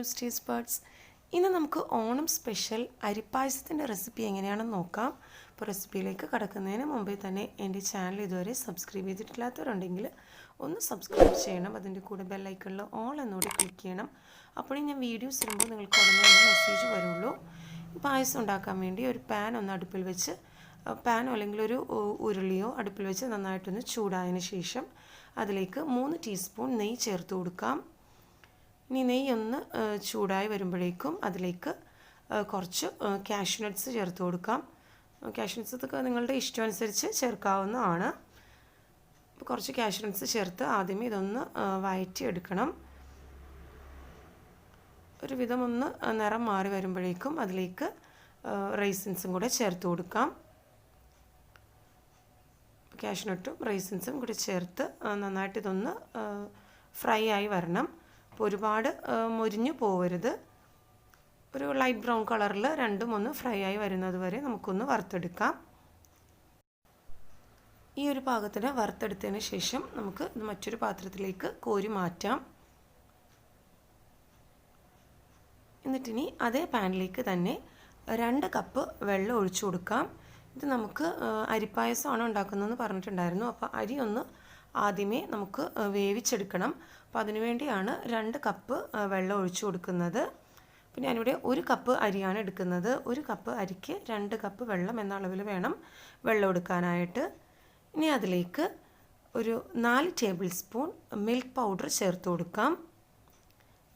News taste buds. ഇന്ന് നമുക്ക് Onam special അരിപ്പായസത്തിൻ്റെ recipe എങ്ങനെയാണെന്ന് നോക്കാം. അപ്പോൾ റെസിപ്പിയിലേക്ക് കടക്കുന്നതിന് മുമ്പേ തന്നെ എൻ്റെ ചാനൽ ഇതുവരെ സബ്സ്ക്രൈബ് ചെയ്തിട്ടില്ലാത്തവരുണ്ടെങ്കിൽ ഒന്ന് സബ്സ്ക്രൈബ് ചെയ്യണം. അതിൻ്റെ കൂടെ ബെല്ലൈക്കണിൽ ഓൾ എന്നോട് ക്ലിക്ക് ചെയ്യണം. അപ്പോഴേ ഞാൻ വീഡിയോസ് ഇടുമ്പോൾ നിങ്ങൾക്ക് ഉടനെ ഒന്ന് മെസ്സേജ് വരുള്ളൂ. പായസം ഉണ്ടാക്കാൻ വേണ്ടി ഒരു പാൻ ഒന്ന് അടുപ്പിൽ വെച്ച്, പാനോ അല്ലെങ്കിൽ ഒരു ഉരുളിയോ അടുപ്പിൽ വെച്ച് നന്നായിട്ടൊന്ന് ചൂടായതിന് ശേഷം അതിലേക്ക് 3 ടീസ്പൂൺ നെയ്യ് ചേർത്ത് കൊടുക്കാം. ഇനി നെയ്യ് ഒന്ന് ചൂടായി വരുമ്പോഴേക്കും അതിലേക്ക് കുറച്ച് കാഷ്യൂ നട്ട്സ് ചേർത്ത് കൊടുക്കാം. കാഷ്യൂ നട്ട്സ് ഒക്കെ നിങ്ങളുടെ ഇഷ്ടമനുസരിച്ച് ചേർക്കാവുന്നതാണ്. അപ്പോൾ കുറച്ച് കാഷ്യൂ നട്ട്സ് ചേർത്ത് ആദ്യമേ ഇതൊന്ന് വഴറ്റിയെടുക്കണം. ഒരു വിധം ഒന്ന് നിറം മാറി വരുമ്പോഴേക്കും അതിലേക്ക് റൈസിൻസും കൂടെ ചേർത്ത് കൊടുക്കാം. കാഷ്യൂ നട്ടും റൈസിൻസും കൂടി ചേർത്ത് നന്നായിട്ട് ഇതൊന്ന് ഫ്രൈ ആയി വരണം. അപ്പോൾ ഒരുപാട് മൊരിഞ്ഞു പോകരുത്. ഒരു ലൈറ്റ് ബ്രൗൺ കളറിൽ രണ്ടും ഒന്ന് ഫ്രൈ ആയി വരുന്നത് വരെ നമുക്കൊന്ന് വറുത്തെടുക്കാം. ഈ ഒരു പാകത്തിന് വറുത്തെടുത്തതിന് ശേഷം നമുക്ക് ഇത് മറ്റൊരു പാത്രത്തിലേക്ക് കോരി മാറ്റാം. എന്നിട്ടിനി അതേ പാനിലേക്ക് തന്നെ 2 കപ്പ് വെള്ളം ഒഴിച്ചു കൊടുക്കാം. ഇത് നമുക്ക് അരിപ്പായസമാണ് ഉണ്ടാക്കുന്നതെന്ന് പറഞ്ഞിട്ടുണ്ടായിരുന്നു. അപ്പോൾ അരി ഒന്ന് ആദ്യമേ നമുക്ക് വേവിച്ചെടുക്കണം. അപ്പോൾ അതിനുവേണ്ടിയാണ് 2 കപ്പ് വെള്ളം ഒഴിച്ചു കൊടുക്കുന്നത്. പിന്നെ ഞാനിവിടെ 1 കപ്പ് അരിയാണ് എടുക്കുന്നത്. 1 കപ്പ് അരിക്ക് 2 കപ്പ് വെള്ളം എന്ന അളവിൽ വേണം വെള്ളം എടുക്കാനായിട്ട്. ഇനി അതിലേക്ക് ഒരു 4 ടേബിൾ സ്പൂൺ മിൽക്ക് പൗഡർ ചേർത്ത് കൊടുക്കാം.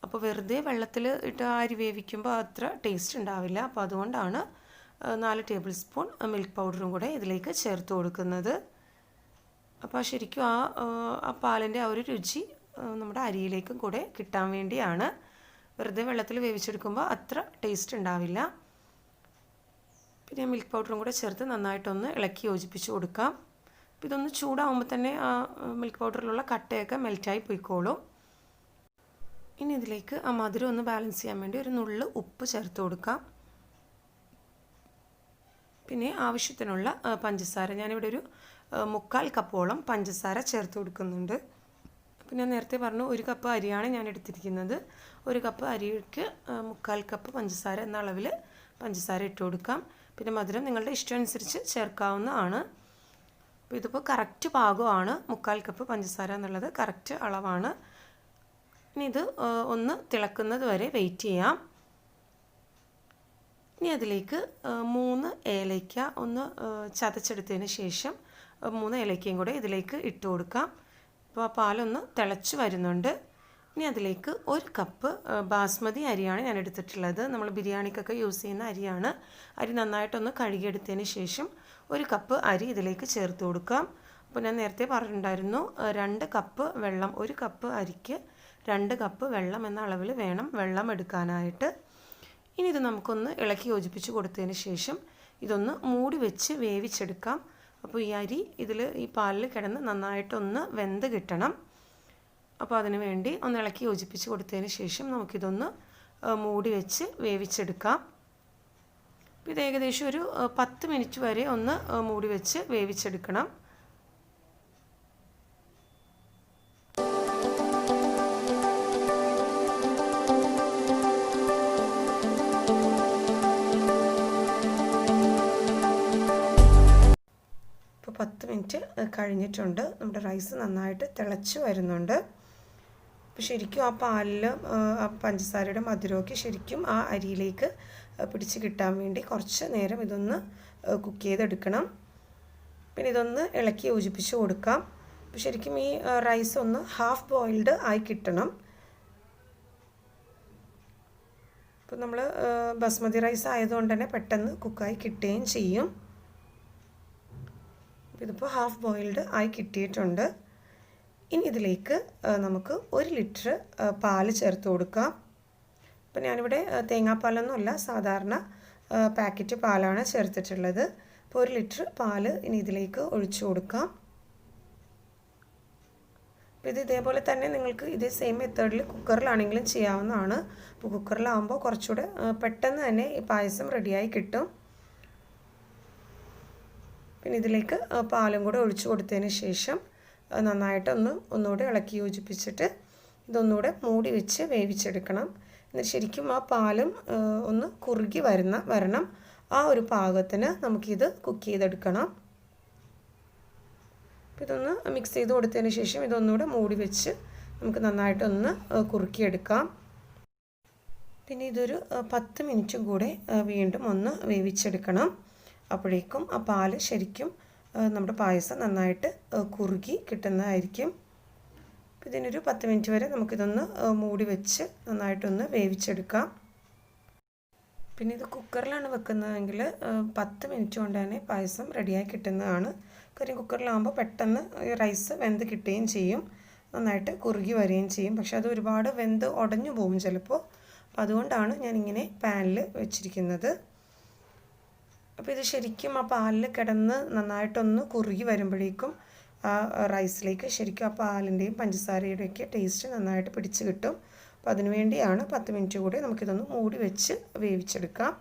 അപ്പോൾ വെറുതെ വെള്ളത്തിൽ ഇട്ട് അരി വേവിക്കുമ്പോൾ അത്ര ടേസ്റ്റ് ഉണ്ടാവില്ല. അപ്പോൾ അതുകൊണ്ടാണ് 4 ടേബിൾ സ്പൂൺ മിൽക്ക് പൗഡറും കൂടെ ഇതിലേക്ക് ചേർത്ത് കൊടുക്കുന്നത്. അപ്പോൾ ശരിക്കും ആ പാലിൻ്റെ ആ ഒരു രുചി നമ്മുടെ അരിയിലേക്കും കൂടെ കിട്ടാൻ വേണ്ടിയാണ്. വെറുതെ വെള്ളത്തിൽ വേവിച്ചെടുക്കുമ്പോൾ അത്ര ടേസ്റ്റ് ഉണ്ടാവില്ല. പിന്നെ മിൽക്ക് പൗഡറും കൂടെ ചേർത്ത് നന്നായിട്ടൊന്ന് ഇളക്കി യോജിപ്പിച്ച് കൊടുക്കാം. അപ്പോൾ ഇതൊന്ന് ചൂടാവുമ്പോൾ തന്നെ ആ മിൽക്ക് പൗഡറിലുള്ള കട്ടയൊക്കെ മെൽറ്റായി പോയിക്കോളും. ഇനി ഇതിലേക്ക് ആ മധുരം ഒന്ന് ബാലൻസ് ചെയ്യാൻ വേണ്ടി ഒരു നുള്ള് ഉപ്പ് ചേർത്ത് കൊടുക്കാം. പിന്നെ ആവശ്യത്തിനുള്ള പഞ്ചസാര, ഞാനിവിടെ ഒരു 3/4 കപ്പോളം പഞ്ചസാര ചേർത്ത് കൊടുക്കുന്നുണ്ട്. അപ്പോൾ ഞാൻ നേരത്തെ പറഞ്ഞു 1 കപ്പ് അരിയാണ് ഞാൻ എടുത്തിരിക്കുന്നത്. 1 കപ്പ് അരിക്ക് 3/4 കപ്പ് പഞ്ചസാര എന്ന അളവിൽ പഞ്ചസാര ഇട്ട് കൊടുക്കാം. പിന്നെ മധുരം നിങ്ങളുടെ ഇഷ്ടമനുസരിച്ച് ചേർക്കാവുന്നതാണ്. അപ്പോൾ ഇതിപ്പോൾ കറക്റ്റ് പാകമാണ്. 3/4 കപ്പ് പഞ്ചസാര എന്നുള്ളത് കറക്റ്റ് അളവാണ്. ഇനി ഇത് ഒന്ന് തിളക്കുന്നത് വരെ വെയിറ്റ് ചെയ്യാം. ഇനി അതിലേക്ക് 3 ഏലയ്ക്ക ഒന്ന് ചതച്ചെടുത്തതിന് ശേഷം 3 ഏലയ്ക്കയും കൂടെ ഇതിലേക്ക് ഇട്ട് കൊടുക്കാം. അപ്പോൾ ആ പാലൊന്ന് തിളച്ച് വരുന്നുണ്ട്. ഇനി അതിലേക്ക് 1 കപ്പ് ബാസ്മതി അരിയാണ് ഞാൻ എടുത്തിട്ടുള്ളത്. നമ്മൾ ബിരിയാണിക്കൊക്കെ യൂസ് ചെയ്യുന്ന അരിയാണ്. അരി നന്നായിട്ടൊന്ന് കഴുകിയെടുത്തതിന് ശേഷം 1 കപ്പ് അരി ഇതിലേക്ക് ചേർത്ത് കൊടുക്കാം. അപ്പോൾ ഞാൻ നേരത്തെ പറഞ്ഞിട്ടുണ്ടായിരുന്നു 2 കപ്പ് വെള്ളം, 1 കപ്പ് അരിക്ക് 2 കപ്പ് വെള്ളം എന്ന അളവിൽ വേണം വെള്ളം എടുക്കാനായിട്ട്. ഇനി ഇത് നമുക്കൊന്ന് ഇളക്കി യോജിപ്പിച്ച് കൊടുത്തതിന് ശേഷം ഇതൊന്ന് മൂടി വെച്ച് വേവിച്ചെടുക്കാം. അപ്പോൾ ഈ അരി ഈ പാലിൽ കിടന്ന് നന്നായിട്ടൊന്ന് വെന്ത് കിട്ടണം. അപ്പോൾ അതിന് വേണ്ടി ഒന്ന് ഇളക്കി യോജിപ്പിച്ച് കൊടുത്തതിന് ശേഷം നമുക്കിതൊന്ന് മൂടി വെച്ച് വേവിച്ചെടുക്കാം. ഇത് ഏകദേശം ഒരു 10 മിനിറ്റ് വരെ ഒന്ന് മൂടി വെച്ച് വേവിച്ചെടുക്കണം. ഇപ്പോൾ 10 മിനിറ്റ് കഴിഞ്ഞിട്ടുണ്ട്. നമ്മുടെ റൈസ് നന്നായിട്ട് തിളച്ച് വരുന്നുണ്ട്. അപ്പോൾ ശരിക്കും ആ പാലിൽ ആ പഞ്ചസാരയുടെ മധുരമൊക്കെ ശരിക്കും ആ അരിയിലേക്ക് പിടിച്ച് കിട്ടാൻ വേണ്ടി കുറച്ച് നേരം ഇതൊന്ന് കുക്ക് ചെയ്തെടുക്കണം. പിന്നെ ഇതൊന്ന് ഇളക്കി യോജിപ്പിച്ച് കൊടുക്കാം. അപ്പോൾ ശരിക്കും ഈ റൈസ് ഒന്ന് ഹാഫ് ബോയിൽഡ് ആയി കിട്ടണം. അപ്പോൾ നമ്മൾ ബസ്മതി റൈസ് ആയതുകൊണ്ട് തന്നെ പെട്ടെന്ന് കുക്കായി കിട്ടുകയും ചെയ്യും. ഇതിപ്പോൾ ഹാഫ് ബോയിൽഡ് ആയി കിട്ടിയിട്ടുണ്ട്. ഇനി ഇതിലേക്ക് നമുക്ക് 1 ലിറ്റർ പാൽ ചേർത്ത് കൊടുക്കാം. അപ്പോൾ ഞാനിവിടെ തേങ്ങാപ്പാലൊന്നുമല്ല, സാധാരണ പാക്കറ്റ് പാലാണ് ചേർത്തിട്ടുള്ളത്. അപ്പോൾ 1 ലിറ്റർ പാൽ ഇനി ഇതിലേക്ക് ഒഴിച്ചു കൊടുക്കാം. അപ്പോൾ ഇത് ഇതേപോലെ തന്നെ നിങ്ങൾക്ക് ഇതേ സെയിം മെത്തേഡിൽ കുക്കറിലാണെങ്കിലും ചെയ്യാവുന്നതാണ്. അപ്പോൾ കുക്കറിലാകുമ്പോൾ കുറച്ചുകൂടെ പെട്ടെന്ന് തന്നെ ഈ പായസം റെഡിയായി കിട്ടും. പിന്നെ ഇതിലേക്ക് പാലും കൂടെ ഒഴിച്ചു കൊടുത്തതിന് ശേഷം നന്നായിട്ട് ഒന്നുകൂടെ ഇളക്കി യോജിപ്പിച്ചിട്ട് ഇതൊന്നുകൂടെ മൂടി വെച്ച് വേവിച്ചെടുക്കണം. എന്നിട്ട് ശരിക്കും ആ പാലും ഒന്ന് കുറുകി വരണം. ആ ഒരു പാകത്തിന് നമുക്കിത് കുക്ക് ചെയ്തെടുക്കണം. ഇതൊന്ന് മിക്സ് ചെയ്ത് കൊടുത്തതിന് ശേഷം ഇതൊന്നുകൂടെ മൂടി വെച്ച് നമുക്ക് നന്നായിട്ടൊന്ന് കുറുക്കിയെടുക്കാം. പിന്നെ ഇതൊരു 10 മിനിറ്റും കൂടെ വീണ്ടും ഒന്ന് വേവിച്ചെടുക്കണം. അപ്പോഴേക്കും ആ പാല് ശരിക്കും നമ്മുടെ പായസം നന്നായിട്ട് കുറുകി കിട്ടുന്നതായിരിക്കും. ഇതിനൊരു 10 മിനിറ്റ് വരെ നമുക്കിതൊന്ന് മൂടി വെച്ച് നന്നായിട്ടൊന്ന് വേവിച്ചെടുക്കാം. പിന്നെ ഇത് കുക്കറിലാണ് വെക്കുന്നതെങ്കിൽ 10 മിനിറ്റ് കൊണ്ട് തന്നെ പായസം റെഡിയായി കിട്ടുന്നതാണ്. കാര്യം കുക്കറിലാകുമ്പോൾ പെട്ടെന്ന് റൈസ് വെന്ത് കിട്ടുകയും ചെയ്യും, നന്നായിട്ട് കുറുകി വരികയും ചെയ്യും. പക്ഷെ അത് ഒരുപാട് വെന്ത് ഉടഞ്ഞു പോകും ചിലപ്പോൾ. അപ്പോൾ അതുകൊണ്ടാണ് ഞാനിങ്ങനെ പാനിൽ വെച്ചിരിക്കുന്നത്. അപ്പോൾ ഇത് ശരിക്കും ആ പാലിൽ കിടന്ന് നന്നായിട്ടൊന്ന് കുറുകി വരുമ്പോഴേക്കും ആ റൈസിലേക്ക് ശരിക്കും ആ പാലിൻ്റെയും പഞ്ചസാരയുടെയൊക്കെ ടേസ്റ്റ് നന്നായിട്ട് പിടിച്ച് കിട്ടും. അപ്പോൾ അതിനു വേണ്ടിയാണ് 10 മിനിറ്റ് കൂടി നമുക്കിതൊന്ന് മൂടി വെച്ച് വേവിച്ചെടുക്കാം.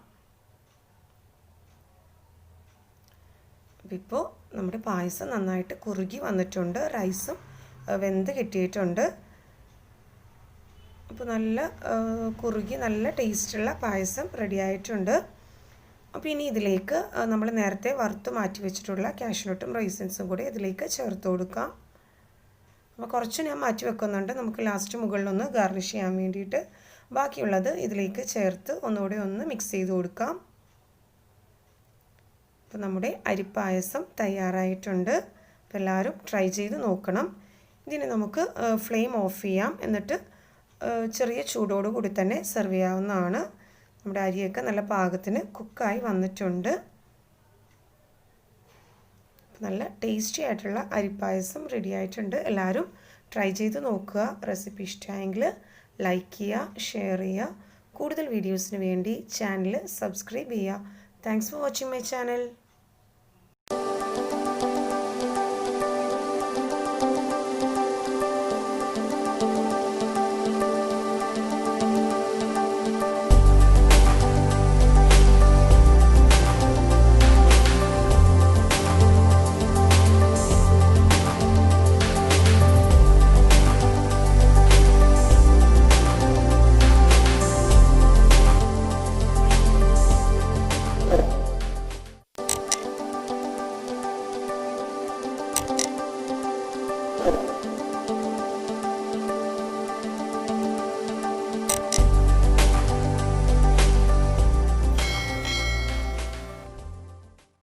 അപ്പോൾ ഇപ്പോൾ നമ്മുടെ പായസം നന്നായിട്ട് കുറുകി വന്നിട്ടുണ്ട്, റൈസും വെന്ത് കിട്ടിയിട്ടുണ്ട്. അപ്പോൾ നല്ല കുറുകി നല്ല ടേസ്റ്റുള്ള പായസം റെഡി ആയിട്ടുണ്ട്. അപ്പോൾ ഇനി ഇതിലേക്ക് നമ്മൾ നേരത്തെ വറുത്ത് മാറ്റി വെച്ചിട്ടുള്ള കാഷ്യൂനട്ടും റൈസിൻസും കൂടി ഇതിലേക്ക് ചേർത്ത് കൊടുക്കാം. അപ്പോൾ കുറച്ച് ഞാൻ മാറ്റി വെക്കുന്നുണ്ട്, നമുക്ക് ലാസ്റ്റ് മുകളിലൊന്ന് ഗാർണിഷ് ചെയ്യാൻ വേണ്ടിയിട്ട്. ബാക്കിയുള്ളത് ഇതിലേക്ക് ചേർത്ത് ഒന്നുകൂടി ഒന്ന് മിക്സ് ചെയ്ത് കൊടുക്കാം. അപ്പോൾ നമ്മുടെ അരിപ്പായസം തയ്യാറായിട്ടുണ്ട്. അപ്പോൾ എല്ലാവരും ട്രൈ ചെയ്ത് നോക്കണം. ഇതിന് നമുക്ക് ഫ്ലെയിം ഓഫ് ചെയ്യാം, എന്നിട്ട് ചെറിയ ചൂടോടുകൂടി തന്നെ സെർവ് ചെയ്യാവുന്നതാണ്. നമ്മുടെ അരിയൊക്കെ നല്ല പാകത്തിന് കുക്കായി വന്നിട്ടുണ്ട്. നല്ല ടേസ്റ്റി ആയിട്ടുള്ള അരിപ്പായസം റെഡി ആയിട്ടുണ്ട്. എല്ലാവരും ട്രൈ ചെയ്ത് നോക്കുക. റെസിപ്പി ഇഷ്ടമായെങ്കിൽ ലൈക്ക് ചെയ്യുക, ഷെയർ ചെയ്യുക. കൂടുതൽ വീഡിയോസിന് വേണ്ടി ചാനൽ സബ്സ്ക്രൈബ് ചെയ്യുക. Thanks for watching my channel.